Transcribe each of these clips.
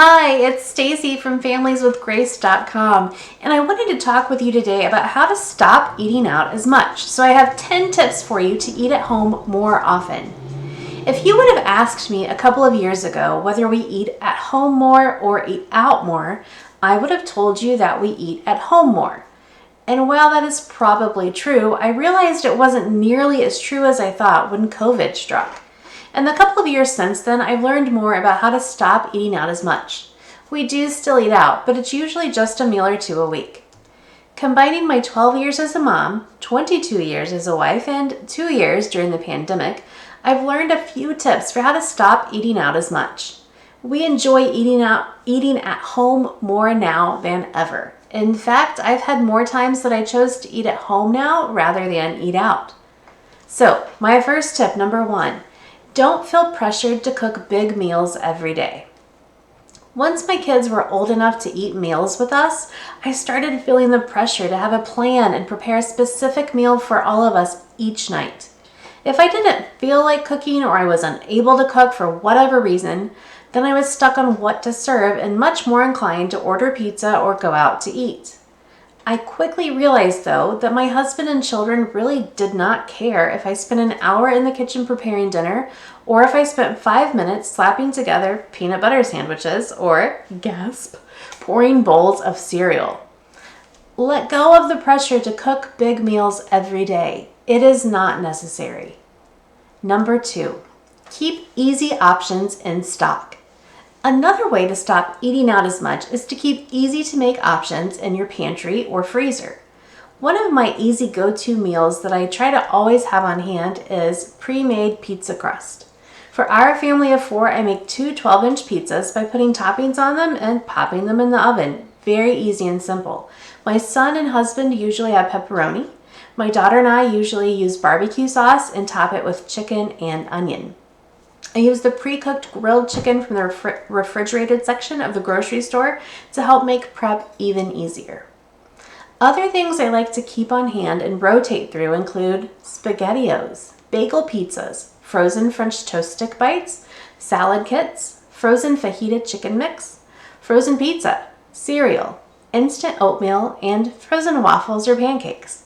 Hi, it's Stacy from familieswithgrace.com, and I wanted to talk with you today about how to stop eating out as much. So I have 10 tips for you to eat at home more often. If you would have asked me a couple of years ago whether we eat at home more or eat out more, I would have told you that we eat at home more. And while that is probably true, I realized it wasn't nearly as true as I thought when COVID struck. In the couple of years since then, I've learned more about how to stop eating out as much. We do still eat out, but it's usually just a meal or two a week. Combining my 12 years as a mom, 22 years as a wife, and 2 years during the pandemic, I've learned a few tips for how to stop eating out as much. We enjoy eating at home more now than ever. In fact, I've had more times that I chose to eat at home now rather than eat out. So, my first tip, number 1. Don't feel pressured to cook big meals every day. Once my kids were old enough to eat meals with us, I started feeling the pressure to have a plan and prepare a specific meal for all of us each night. If I didn't feel like cooking or I was unable to cook for whatever reason, then I was stuck on what to serve and much more inclined to order pizza or go out to eat. I quickly realized, though, that my husband and children really did not care if I spent an hour in the kitchen preparing dinner or if I spent 5 minutes slapping together peanut butter sandwiches or, gasp, pouring bowls of cereal. Let go of the pressure to cook big meals every day. It is not necessary. Number 2, keep easy options in stock. Another way to stop eating out as much is to keep easy-to-make options in your pantry or freezer. One of my easy go-to meals that I try to always have on hand is pre-made pizza crust. For our family of 4, I make 2 12-inch pizzas by putting toppings on them and popping them in the oven. Very easy and simple. My son and husband usually have pepperoni. My daughter and I usually use barbecue sauce and top it with chicken and onion. I use the pre-cooked grilled chicken from the refrigerated section of the grocery store to help make prep even easier. Other things I like to keep on hand and rotate through include SpaghettiOs, bagel pizzas, frozen French toast stick bites, salad kits, frozen fajita chicken mix, frozen pizza, cereal, instant oatmeal, and frozen waffles or pancakes.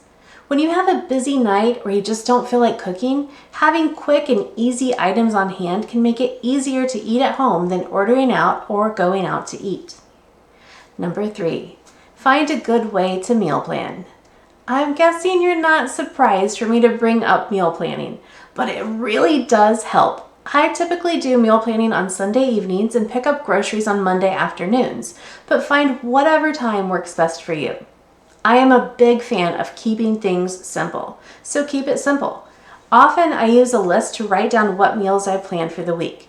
When you have a busy night or you just don't feel like cooking, having quick and easy items on hand can make it easier to eat at home than ordering out or going out to eat. Number 3, find a good way to meal plan. I'm guessing you're not surprised for me to bring up meal planning, but it really does help. I typically do meal planning on Sunday evenings and pick up groceries on Monday afternoons, but find whatever time works best for you. I am a big fan of keeping things simple, so keep it simple. Often I use a list to write down what meals I plan for the week.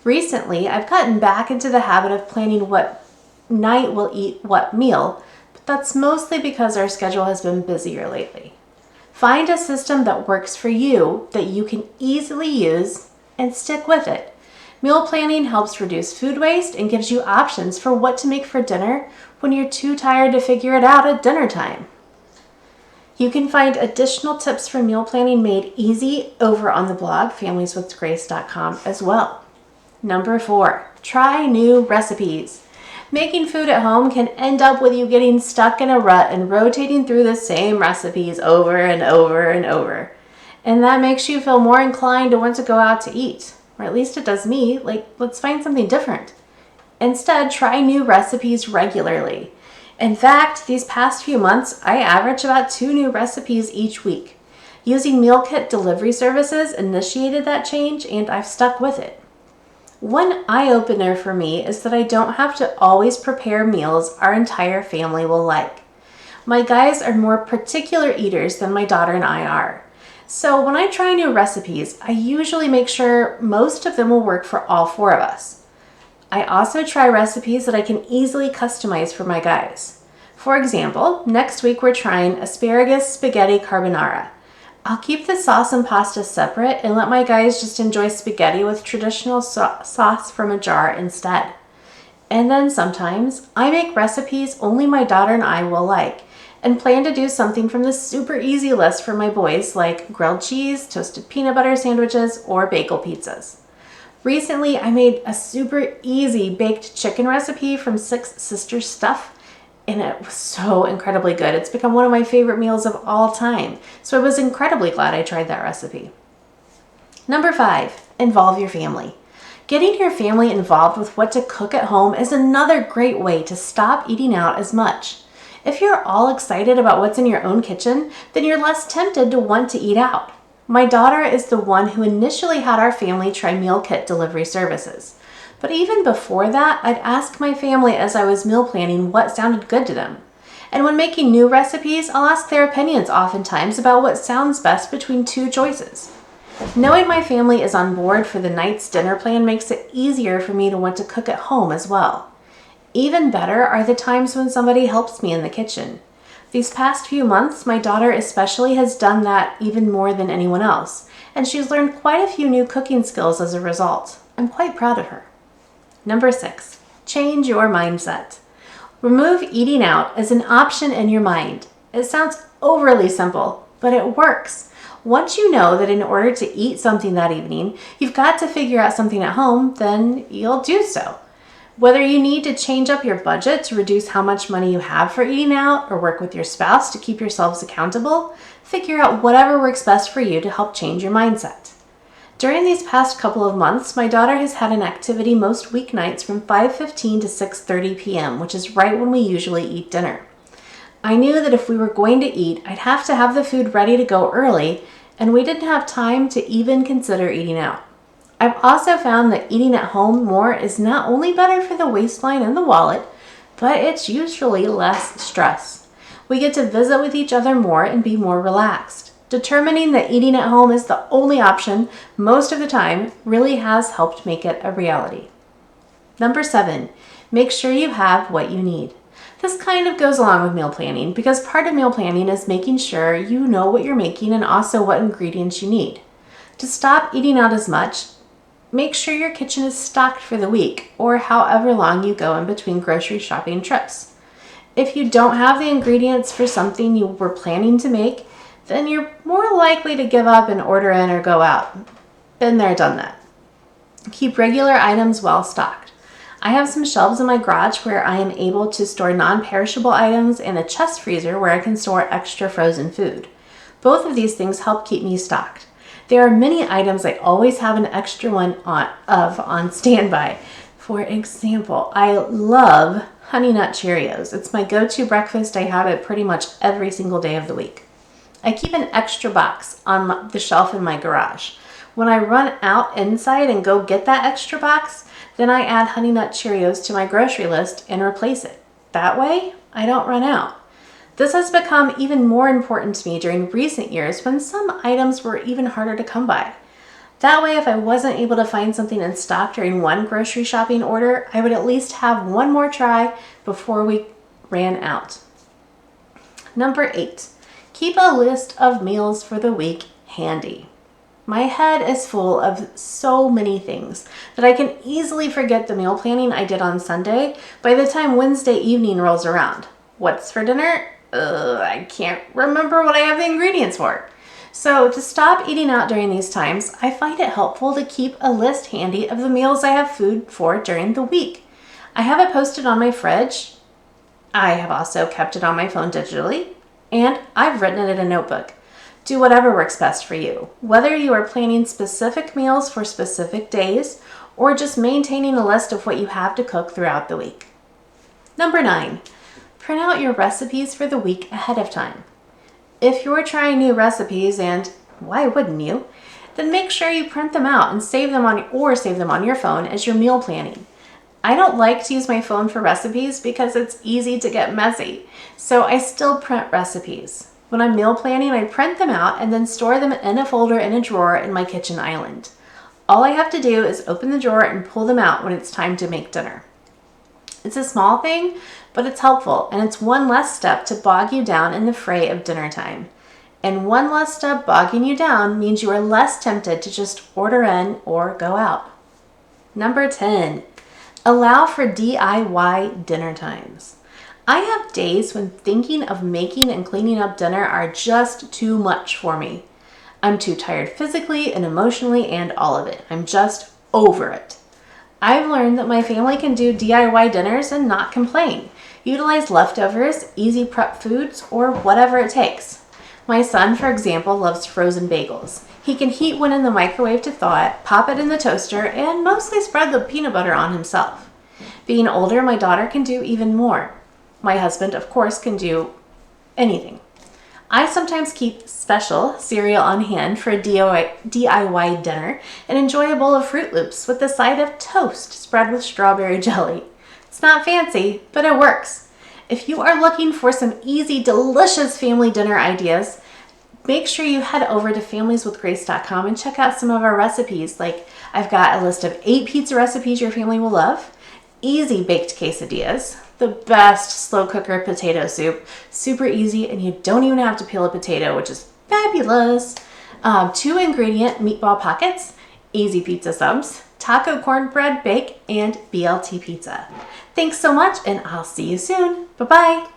Recently, I've gotten back into the habit of planning what night we'll eat what meal, but that's mostly because our schedule has been busier lately. Find a system that works for you that you can easily use and stick with it. Meal planning helps reduce food waste and gives you options for what to make for dinner when you're too tired to figure it out at dinner time. You can find additional tips for meal planning made easy over on the blog familieswithgrace.com as well. Number 4, try new recipes. Making food at home can end up with you getting stuck in a rut and rotating through the same recipes over and over and over. And that makes you feel more inclined to want to go out to eat. Or at least it does me. Let's find something different. Instead, try new recipes regularly. In fact, these past few months, I average about 2 new recipes each week. Using meal kit delivery services initiated that change, and I've stuck with it. One eye-opener for me is that I don't have to always prepare meals our entire family will like. My guys are more particular eaters than my daughter and I are. So when I try new recipes, I usually make sure most of them will work for all 4 of us. I also try recipes that I can easily customize for my guys. For example, next week we're trying asparagus spaghetti carbonara. I'll keep the sauce and pasta separate and let my guys just enjoy spaghetti with traditional sauce from a jar instead. And then sometimes I make recipes only my daughter and I will like, and plan to do something from the super easy list for my boys like grilled cheese, toasted peanut butter sandwiches, or bagel pizzas. Recently, I made a super easy baked chicken recipe from Six Sisters Stuff, and it was so incredibly good. It's become one of my favorite meals of all time, so I was incredibly glad I tried that recipe. Number 5, involve your family. Getting your family involved with what to cook at home is another great way to stop eating out as much. If you're all excited about what's in your own kitchen, then you're less tempted to want to eat out. My daughter is the one who initially had our family try meal kit delivery services. But even before that, I'd ask my family as I was meal planning what sounded good to them. And when making new recipes, I'll ask their opinions oftentimes about what sounds best between two choices. Knowing my family is on board for the night's dinner plan makes it easier for me to want to cook at home as well. Even better are the times when somebody helps me in the kitchen. These past few months, my daughter especially has done that even more than anyone else, and she's learned quite a few new cooking skills as a result. I'm quite proud of her. Number 6, change your mindset. Remove eating out as an option in your mind. It sounds overly simple, but it works. Once you know that in order to eat something that evening, you've got to figure out something at home, then you'll do so. Whether you need to change up your budget to reduce how much money you have for eating out or work with your spouse to keep yourselves accountable, figure out whatever works best for you to help change your mindset. During these past couple of months, my daughter has had an activity most weeknights from 5:15 to 6:30 p.m., which is right when we usually eat dinner. I knew that if we were going to eat, I'd have to have the food ready to go early, and we didn't have time to even consider eating out. I've also found that eating at home more is not only better for the waistline and the wallet, but it's usually less stress. We get to visit with each other more and be more relaxed. Determining that eating at home is the only option most of the time really has helped make it a reality. Number 7, make sure you have what you need. This kind of goes along with meal planning because part of meal planning is making sure you know what you're making and also what ingredients you need. To stop eating out as much, make sure your kitchen is stocked for the week or however long you go in between grocery shopping trips. If you don't have the ingredients for something you were planning to make, then you're more likely to give up and order in or go out. Been there, done that. Keep regular items well stocked. I have some shelves in my garage where I am able to store non-perishable items and a chest freezer where I can store extra frozen food. Both of these things help keep me stocked. There are many items I always have an extra one on standby. For example, I love Honey Nut Cheerios. It's my go-to breakfast. I have it pretty much every single day of the week. I keep an extra box on the shelf in my garage. When I run out inside and go get that extra box, then I add Honey Nut Cheerios to my grocery list and replace it. That way, I don't run out. This has become even more important to me during recent years when some items were even harder to come by. That way, if I wasn't able to find something in stock during one grocery shopping order, I would at least have one more try before we ran out. Number 8, keep a list of meals for the week handy. My head is full of so many things that I can easily forget the meal planning I did on Sunday by the time Wednesday evening rolls around. What's for dinner? I can't remember what I have the ingredients for. So to stop eating out during these times, I find it helpful to keep a list handy of the meals I have food for during the week. I have it posted on my fridge. I have also kept it on my phone digitally, and I've written it in a notebook. Do whatever works best for you, whether you are planning specific meals for specific days or just maintaining a list of what you have to cook throughout the week. Number 9, print out your recipes for the week ahead of time. If you're trying new recipes, and why wouldn't you, then make sure you print them out and save them on your phone as you're meal planning. I don't like to use my phone for recipes because it's easy to get messy, so I still print recipes. When I'm meal planning, I print them out and then store them in a folder in a drawer in my kitchen island. All I have to do is open the drawer and pull them out when it's time to make dinner. It's a small thing, but it's helpful, and it's one less step to bog you down in the fray of dinner time. And one less step bogging you down means you are less tempted to just order in or go out. Number 10, allow for DIY dinner times. I have days when thinking of making and cleaning up dinner are just too much for me. I'm too tired physically and emotionally and all of it. I'm just over it. I've learned that my family can do DIY dinners and not complain. Utilize leftovers, easy prep foods, or whatever it takes. My son, for example, loves frozen bagels. He can heat one in the microwave to thaw it, pop it in the toaster, and mostly spread the peanut butter on himself. Being older, my daughter can do even more. My husband, of course, can do anything. I sometimes keep special cereal on hand for a DIY dinner and enjoy a bowl of Fruit Loops with a side of toast spread with strawberry jelly. It's not fancy, but it works. If you are looking for some easy, delicious family dinner ideas, make sure you head over to familieswithgrace.com and check out some of our recipes. Like, I've got a list of 8 pizza recipes your family will love, easy baked quesadillas, the best slow cooker potato soup, super easy, and you don't even have to peel a potato, which is fabulous. 2 ingredient meatball pockets, easy pizza subs, taco cornbread bake, and BLT pizza. Thanks so much, and I'll see you soon. Bye-bye.